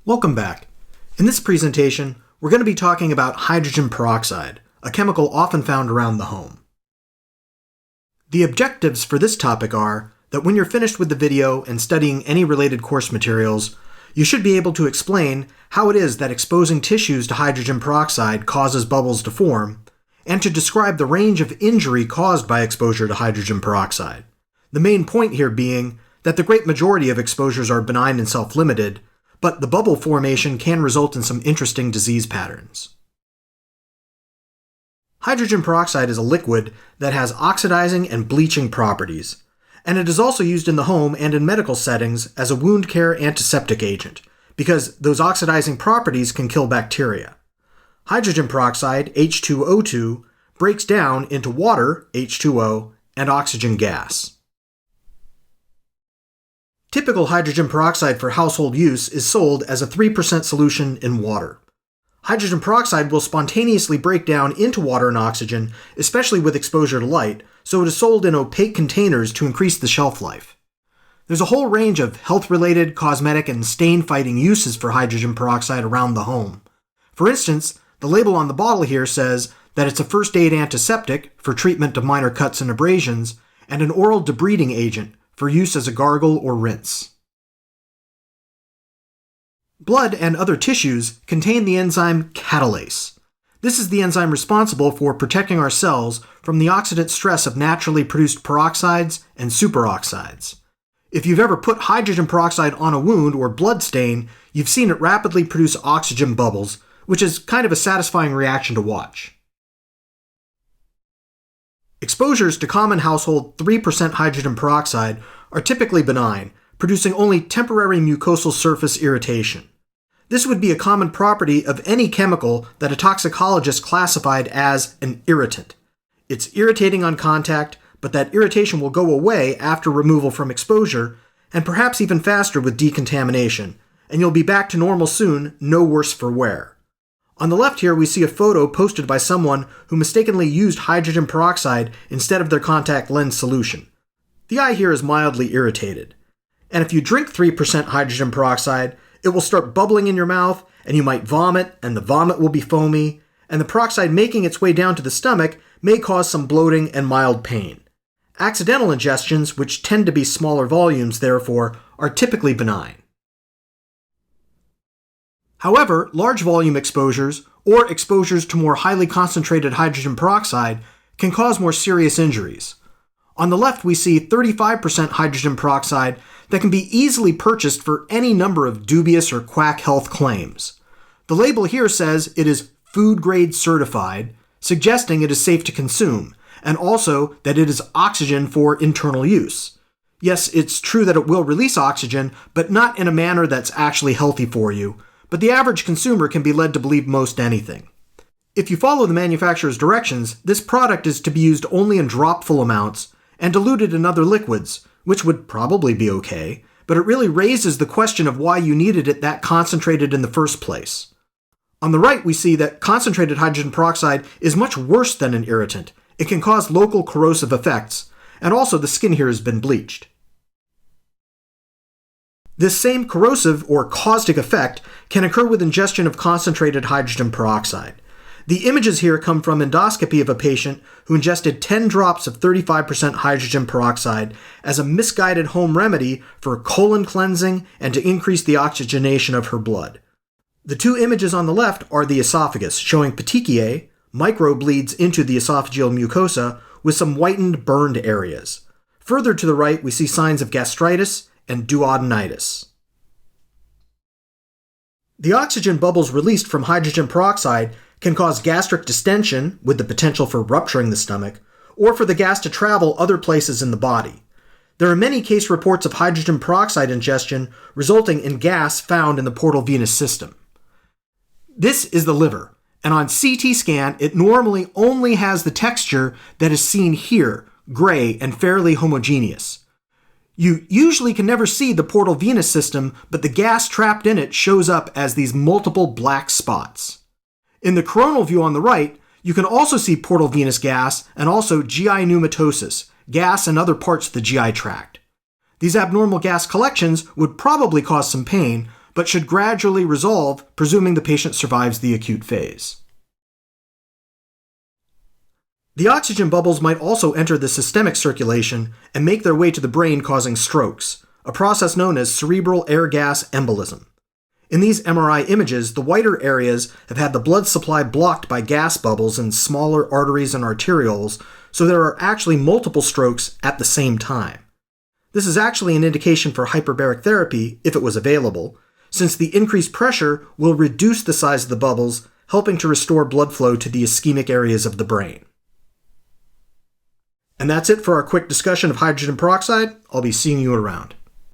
Welcome back. In this presentation, we're going to be talking about hydrogen peroxide, a chemical often found around the home. The objectives for this topic are that when you're finished with the video and studying any related course materials, you should be able to explain how it is that exposing tissues to hydrogen peroxide causes bubbles to form, and to describe the range of injury caused by exposure to hydrogen peroxide. The main point here being that the great majority of exposures are benign and self-limited, but the bubble formation can result in some interesting disease patterns. Hydrogen peroxide is a liquid that has oxidizing and bleaching properties, and it is also used in the home and in medical settings as a wound care antiseptic agent, because those oxidizing properties can kill bacteria. Hydrogen peroxide, H2O2, breaks down into water, H2O, and oxygen gas. Typical hydrogen peroxide for household use is sold as a 3% solution in water. Hydrogen peroxide will spontaneously break down into water and oxygen, especially with exposure to light, so it is sold in opaque containers to increase the shelf life. There's a whole range of health-related, cosmetic, and stain-fighting uses for hydrogen peroxide around the home. For instance, the label on the bottle here says that it's a first-aid antiseptic for treatment of minor cuts and abrasions, and an oral debriding agent for use as a gargle or rinse. Blood and other tissues contain the enzyme catalase. This is the enzyme responsible for protecting our cells from the oxidant stress of naturally produced peroxides and superoxides. If you've ever put hydrogen peroxide on a wound or blood stain, you've seen it rapidly produce oxygen bubbles, which is kind of a satisfying reaction to watch. Exposures to common household 3% hydrogen peroxide are typically benign, producing only temporary mucosal surface irritation. This would be a common property of any chemical that a toxicologist classified as an irritant. It's irritating on contact, but that irritation will go away after removal from exposure, and perhaps even faster with decontamination, and you'll be back to normal soon, no worse for wear. On the left here, we see a photo posted by someone who mistakenly used hydrogen peroxide instead of their contact lens solution. The eye here is mildly irritated. And if you drink 3% hydrogen peroxide, it will start bubbling in your mouth, and you might vomit, and the vomit will be foamy, and the peroxide making its way down to the stomach may cause some bloating and mild pain. Accidental ingestions, which tend to be smaller volumes, therefore, are typically benign. However, large volume exposures, or exposures to more highly concentrated hydrogen peroxide, can cause more serious injuries. On the left, we see 35% hydrogen peroxide that can be easily purchased for any number of dubious or quack health claims. The label here says it is food-grade certified, suggesting it is safe to consume, and also that it is oxygen for internal use. Yes, it's true that it will release oxygen, but not in a manner that's actually healthy for you. But the average consumer can be led to believe most anything. If you follow the manufacturer's directions, this product is to be used only in dropful amounts and diluted in other liquids, which would probably be okay, but it really raises the question of why you needed it that concentrated in the first place. On the right, we see that concentrated hydrogen peroxide is much worse than an irritant. It can cause local corrosive effects, and also the skin here has been bleached. This same corrosive or caustic effect can occur with ingestion of concentrated hydrogen peroxide. The images here come from endoscopy of a patient who ingested 10 drops of 35% hydrogen peroxide as a misguided home remedy for colon cleansing and to increase the oxygenation of her blood. The two images on the left are the esophagus, showing petechiae, microbleeds into the esophageal mucosa with some whitened, burned areas. Further to the right, we see signs of gastritis and duodenitis. The oxygen bubbles released from hydrogen peroxide can cause gastric distension, with the potential for rupturing the stomach, or for the gas to travel other places in the body. There are many case reports of hydrogen peroxide ingestion resulting in gas found in the portal venous system. This is the liver, and on CT scan, it normally only has the texture that is seen here, gray and fairly homogeneous. You usually can never see the portal venous system, but the gas trapped in it shows up as these multiple black spots. In the coronal view on the right, you can also see portal venous gas and also GI pneumatosis, gas in other parts of the GI tract. These abnormal gas collections would probably cause some pain, but should gradually resolve, presuming the patient survives the acute phase. The oxygen bubbles might also enter the systemic circulation and make their way to the brain, causing strokes, a process known as cerebral air gas embolism. In these MRI images, the whiter areas have had the blood supply blocked by gas bubbles in smaller arteries and arterioles, so there are actually multiple strokes at the same time. This is actually an indication for hyperbaric therapy, if it was available, since the increased pressure will reduce the size of the bubbles, helping to restore blood flow to the ischemic areas of the brain. And that's it for our quick discussion of hydrogen peroxide. I'll be seeing you around.